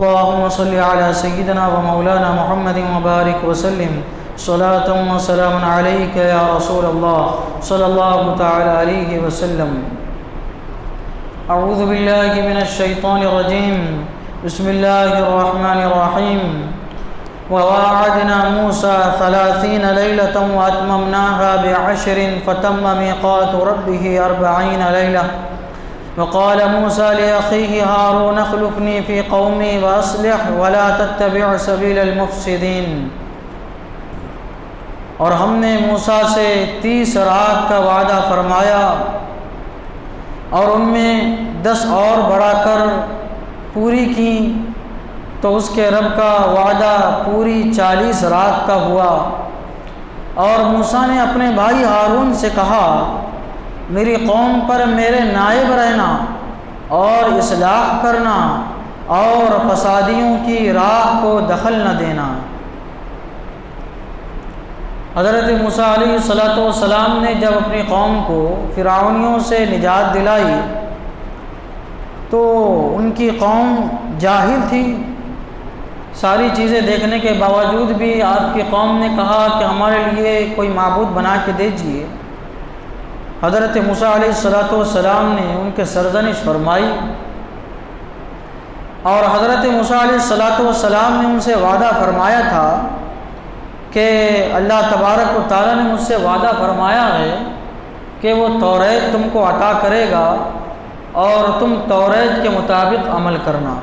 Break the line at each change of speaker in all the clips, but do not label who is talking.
اللهم صل على سيدنا ومولانا محمد وبارك وسلم صلاة وسلام عليك يا رسول الله صلى الله تعالى عليه وسلم. اعوذ بالله من الشيطان الرجيم. بسم الله الرحمن الرحيم. وواعدنا موسى 30 ليلة وأتممناها ب10 فتم ميقات ربه 40 ليلة. وقال موسى لأخيه هارون اخلفني في قومي وأصلح ولا تتبع سبيل المفسدين. اور ہم نے موسیٰ سے 30 رات کا وعدہ فرمایا اور ان میں 10 اور بڑھا کر پوری کی تو اس کے رب کا وعدہ پوری 40 رات کا ہوا. اور موسیٰ نے اپنے بھائی ہارون سے کہا میری قوم پر میرے نائب رہنا اور اصلاح کرنا اور فسادیوں کی راہ کو دخل نہ دینا. حضرت موسیٰ علیہ السلام نے جب اپنی قوم کو فرعونیوں سے نجات دلائی تو ان کی قوم جاہل تھی. ساری چیزیں دیکھنے کے باوجود بھی آپ کی قوم نے کہا کہ ہمارے لیے کوئی معبود بنا کے دیجیے. حضرت موسیٰ علیہ السلام نے ان کے سرزنش فرمائی اور حضرت موسیٰ علیہ السلام نے ان سے وعدہ فرمایا تھا کہ اللہ تبارک و تعالیٰ نے مجھ سے وعدہ فرمایا ہے کہ وہ توریت تم کو عطا کرے گا اور تم توریت کے مطابق عمل کرنا.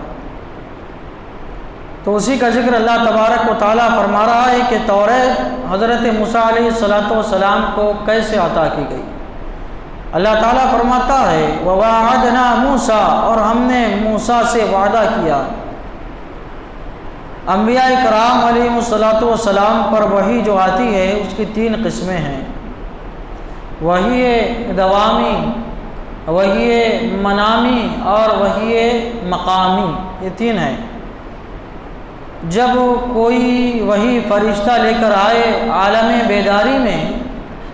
تو اسی کا ذکر اللہ تبارک و تعالیٰ فرما رہا ہے کہ توریت حضرت موسیٰ علیہ السلام کو کیسے عطا کی گئی. اللہ تعالیٰ فرماتا ہے وَوَاعَدْنَا مُوسَىٰ اور ہم نے موسیٰ سے وعدہ کیا. انبیاء کرام علیہ السلام پر وحی جو آتی ہے اس کی 3 قسمیں ہیں. وحی دوامی، وحی منامی اور وحی مقامی، یہ 3 ہیں. جب کوئی وحی فرشتہ لے کر آئے عالم بیداری میں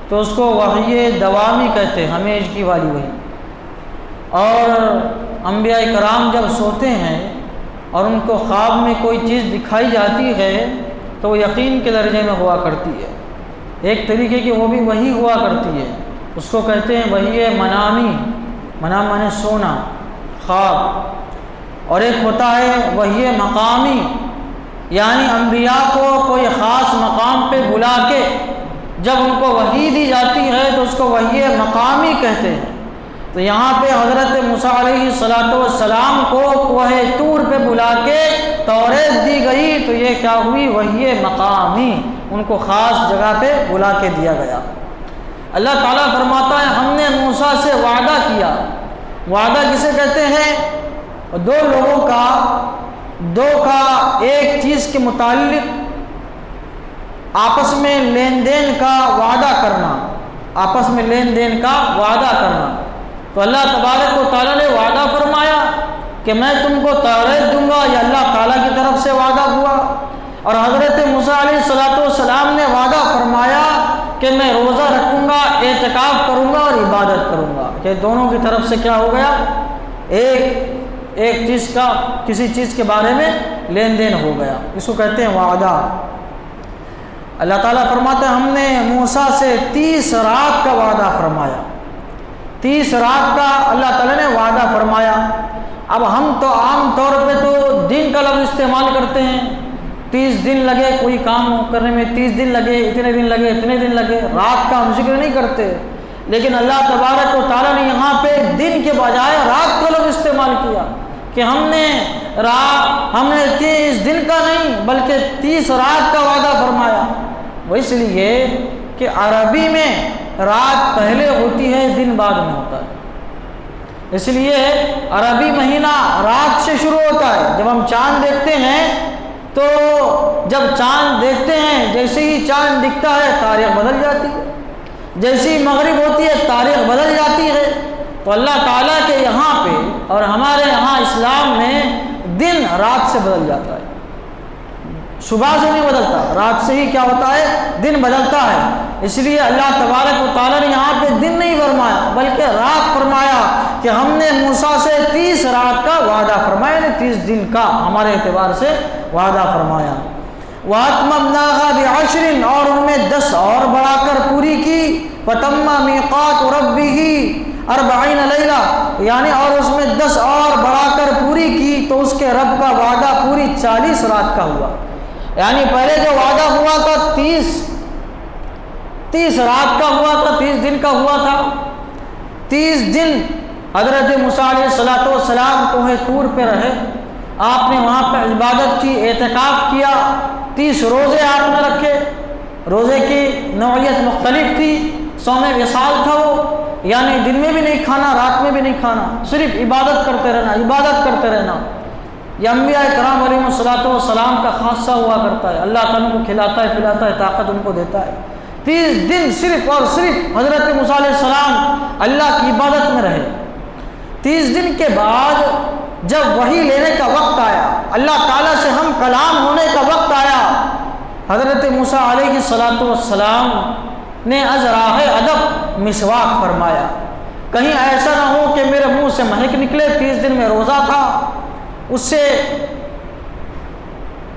تو اس کو وحی دوامی کہتے ہیں، ہمیشگی والی وحی. اور انبیاء کرام جب سوتے ہیں اور ان کو خواب میں کوئی چیز دکھائی جاتی ہے تو وہ یقین کے درجے میں ہوا کرتی ہے. ایک طریقے کی وہ بھی وحی ہوا کرتی ہے، اس کو کہتے ہیں وحی منامی. منام مانے سونا، خواب. اور ایک ہوتا ہے وحی مقامی، یعنی انبیاء کو کوئی خاص مقام پہ بلا کے جب ان کو وحی دی جاتی ہے تو اس کو وحی مقامی کہتے ہیں. تو یہاں پہ حضرت موسیٰ علیہ السلام کو کوہ طور پہ بلا کے توریت دی گئی تو یہ کیا ہوئی؟ وحی مقامی، ان کو خاص جگہ پہ بلا کے دیا گیا. اللہ تعالیٰ فرماتا ہے ہم نے موسیٰ سے وعدہ کیا. وعدہ کسے کہتے ہیں؟ 2 لوگوں کا ایک چیز کے متعلق آپس میں لین دین کا وعدہ کرنا، آپس میں لین دین کا وعدہ کرنا. تو اللہ تبارک و تعالیٰ نے وعدہ فرمایا کہ میں تم کو توریت دوں گا، یہ اللہ تعالیٰ کی طرف سے وعدہ ہوا. اور حضرت موسیٰ علیہ السلام نے وعدہ فرمایا کہ میں روزہ رکھوں گا، اعتکاف کروں گا اور عبادت کروں گا. کہ دونوں کی طرف سے کیا ہو گیا؟ ایک چیز کا کسی چیز کے بارے میں لین دین ہو گیا. اس کو کہتے ہیں وعدہ. اللہ تعالیٰ فرماتا ہے ہم نے موسیٰ سے 30 رات کا وعدہ فرمایا. 30 رات کا اللہ تعالیٰ نے وعدہ فرمایا. اب ہم تو عام طور پہ تو دن کا لفظ استعمال کرتے ہیں. 30 دن لگے کوئی کام کرنے میں، 30 دن لگے، اتنے دن لگے، اتنے دن لگے. رات کا ہم ذکر نہیں کرتے. لیکن اللہ تبارک و تعالیٰ نے یہاں پہ دن کے بجائے رات کا لفظ استعمال کیا کہ ہم نے 30 دن کا نہیں بلکہ 30 رات کا وعدہ فرمایا. وہ اس لیے کہ عربی میں رات پہلے ہوتی ہے، دن بعد میں ہوتا ہے. اس لیے عربی مہینہ رات سے شروع ہوتا ہے. جب ہم چاند دیکھتے ہیں تو جب چاند دیکھتے ہیں جیسے ہی چاند دکھتا ہے تاریخ بدل جاتی ہے، جیسے ہی مغرب ہوتی ہے تاریخ بدل جاتی ہے. تو اللہ تعالیٰ کے یہاں پہ اور ہمارے یہاں اسلام میں دن رات سے بدل جاتا ہے. صبح سے نہیں بدلتا، رات سے ہی کیا ہوتا ہے؟ دن بدلتا ہے. اس لیے اللہ تبارک و تعالیٰ نے یہاں پہ دن نہیں فرمایا بلکہ رات فرمایا کہ ہم نے موسیٰ سے 30 رات کا وعدہ فرمایا، یعنی 30 دن کا ہمارے اعتبار سے وعدہ فرمایا۔ وَأَتْمَمْنَاهَا بِعَشْرٍ، اور ان میں 10 اور بڑھا کر پوری کی۔ فَتَمَّ مِيقَاتُ رَبِّهِ 40 لَيْلَةً، یعنی اور اس میں 10 اور بڑھا کر پوری کی تو اس کے رب کا وعدہ پوری 40 رات کا ہوا۔ یعنی پہلے جو وعدہ ہوا تھا 30 رات کا ہوا تھا، 30 دن کا ہوا تھا۔ 30 دن حضرت موسیٰ علیہ السلام کوہ طور پہ رہے، آپ نے وہاں پہ عبادت کی، اعتکاف کیا، 30 روزے آپ نے رکھے۔ روزے کی نوعیت مختلف تھی، صوم وصال تھا وہ، یعنی دن میں بھی نہیں کھانا، رات میں بھی نہیں کھانا، صرف عبادت کرتے رہنا، عبادت کرتے رہنا۔ یہ انبیاء کرام علیہ السلام کا خاصہ ہوا کرتا ہے، اللہ تعالیٰ کو کھلاتا ہے، پلاتا ہے، طاقت ان کو دیتا ہے۔ 30 دن صرف اور صرف حضرت موسیٰ علیہ السلام اللہ کی عبادت میں رہے۔ 30 دن کے بعد جب وحی لینے کا وقت آیا، اللہ تعالیٰ سے ہم کلام ہونے کا وقت آیا، حضرت موسیٰ علیہ السلام نے از راہ ادب مسواک فرمایا، کہیں ایسا نہ ہو کہ میرے منہ سے مہک نکلے۔ 30 دن میں روزہ تھا، اس سے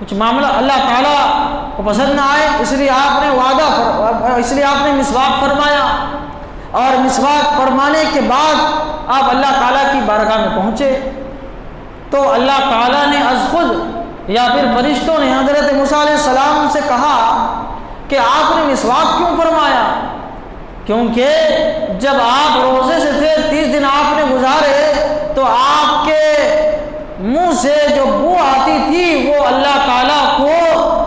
کچھ معاملہ اللہ تعالیٰ کو پسند نہ آئے، اس لیے آپ نے مسواک فرمایا، اور مسواک فرمانے کے بعد آپ اللہ تعالیٰ کی بارگاہ میں پہنچے تو اللہ تعالیٰ نے از خود یا پھر فرشتوں نے حضرت موسیٰ علیہ السلام سے کہا کہ آپ نے مسواک کیوں فرمایا؟ کیونکہ جب آپ روزے سے تھے، 30 دن آپ نے گزارے، تو آپ کے منہ سے جو بو آتی تھی وہ اللہ تعالیٰ کو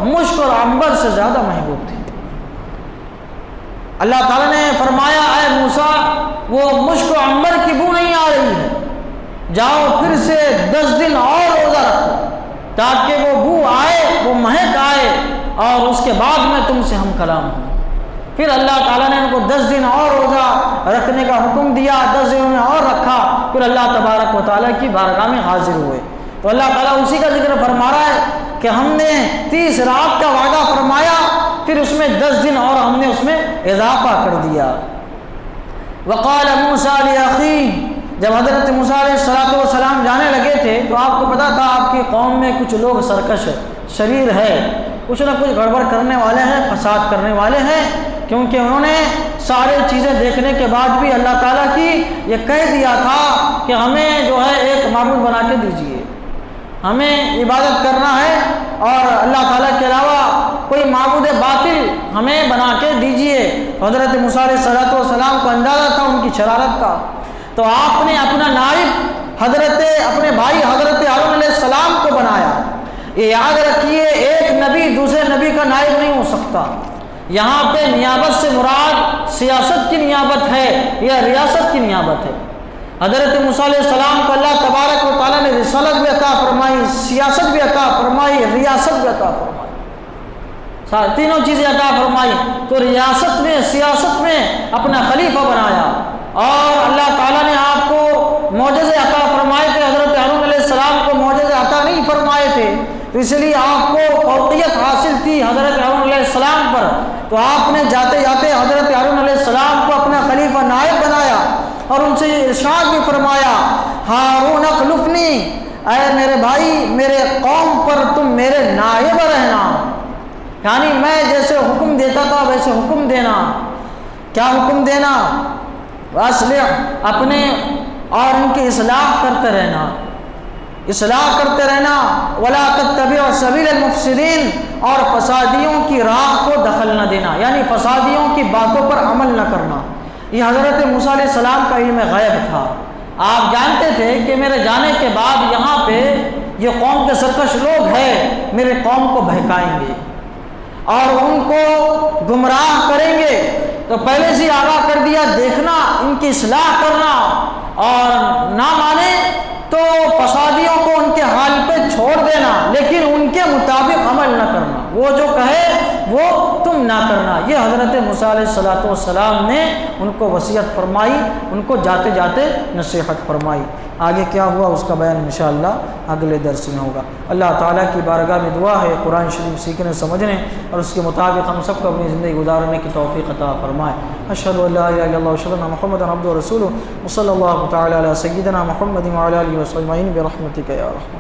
مشک اور عنبر سے زیادہ محبوب تھی۔ اللہ تعالیٰ نے فرمایا اے موسیٰ، وہ مشک و عنبر کی بو نہیں آ رہی ہے، جاؤ پھر سے 10 دن اور روزہ رکھو تاکہ وہ بو آئے، وہ مہک آئے، اور اس کے بعد میں تم سے ہم کلام ہوں۔ پھر اللہ تعالیٰ نے ان کو 10 دن اور روزہ رکھنے کا حکم دیا، 10 دن میں اور رکھا، پھر اللہ تبارک و تعالیٰ کی بارگاہ میں حاضر ہوئے۔ تو اللہ تعالیٰ اسی کا ذکر فرما رہا ہے کہ ہم نے 30 رات کا وعدہ فرمایا، پھر اس میں 10 دن اور ہم نے اس میں اضافہ کر دیا۔ وقال موسیٰ لأخیہ، جب حضرت موسیٰ علیہ السلام جانے لگے تھے تو آپ کو پتا تھا آپ کی قوم میں کچھ لوگ سرکش ہے، شریر ہے، کچھ نہ کچھ گڑبڑ کرنے والے ہیں، فساد کرنے والے ہیں، کیونکہ انہوں نے سارے چیزیں دیکھنے کے بعد بھی اللہ تعالیٰ کی یہ کہہ دیا تھا کہ ہمیں جو ہے ایک معبود بنا کے دیجئے، ہمیں عبادت کرنا ہے اور اللہ تعالیٰ کے علاوہ کوئی معبود باطل ہمیں بنا کے دیجئے۔ حضرت موسیٰ علیہ السلام کو اندازہ تھا ان کی شرارت کا، تو آپ نے اپنا نائب اپنے بھائی حضرت ہارون علیہ السلام کو بنایا۔ یہ یاد رکھیے، ایک نبی دوسرے نبی کا نائب نہیں ہو سکتا۔ یہاں پہ نیابت سے مراد سیاست کی نیابت ہے یا ریاست کی نیابت ہے۔ حضرت موسیٰ علیہ السلام کو اللہ تبارک و تعالیٰ نے رسالت بھی عطا فرمائی، سیاست بھی عطا فرمائی، ریاست بھی عطا فرمائی، تینوں چیزیں عطا فرمائی۔ تو ریاست میں، سیاست میں اپنا خلیفہ بنایا، اور اللہ تعالیٰ نے آپ کو معجزے عطا فرمائے تھے۔ حضرت ہارون علیہ السلام کو معجزے عطا نہیں فرمائے تھے، تو اس لیے آپ کو فوقیت حاصل تھی حضرت ہارون علیہ السلام پر، تو آپ نے جاتے جاتے حضرت ہارون علیہ السلام کو اپنا خلیفہ نائب بنایا، اور ان سے ارشاد بھی فرمایا ہارون اخلفنی، اے میرے بھائی میرے قوم پر تم میرے نائب رہنا، یعنی میں جیسے حکم دیتا تھا ویسے حکم دینا۔ کیا حکم دینا؟ واصلح، اپنے اور ان کی اصلاح کرتے رہنا، ولا تتبع سبیل المفسدین، اور فسادیوں کی راہ کو دخل نہ دینا، یعنی فسادیوں کی باتوں پر عمل نہ کرنا۔ یہ حضرت موسیٰ علیہ السلام کا علم غیب تھا، آپ جانتے تھے کہ میرے جانے کے بعد یہاں پہ یہ قوم کے سرکش لوگ ہیں، میرے قوم کو بہکائیں گے اور ان کو گمراہ کریں گے، تو پہلے سے آگاہ کر دیا، دیکھنا، ان کی اصلاح کرنا، اور نہ مانے تو فسادیوں کو ان کے حال پہ چھوڑ دینا، لیکن ان کے مطابق عمل نہ کرنا، وہ جو کہے وہ تم نہ کرنا۔ یہ حضرت موسیٰ علیہ السلام نے ان کو وصیت فرمائی، ان کو جاتے جاتے نصیحت فرمائی۔ آگے کیا ہوا اس کا بیان انشاءاللہ اگلے درس میں ہوگا۔ اللہ تعالیٰ کی بارگاہ میں دعا ہے قرآن شریف سیکھنے سمجھنے اور اس کے مطابق ہم سب کو اپنی زندگی گزارنے کی توفیق عطا فرمائے۔ اشہد ان لا الہ الا اللہ واشہد ان محمدا عبدہ ورسولہ وصلی اللہ تعالی علی سیدنا محمد وعلی آلہ وصحبہ اجمعین برحمتک یا ارحم۔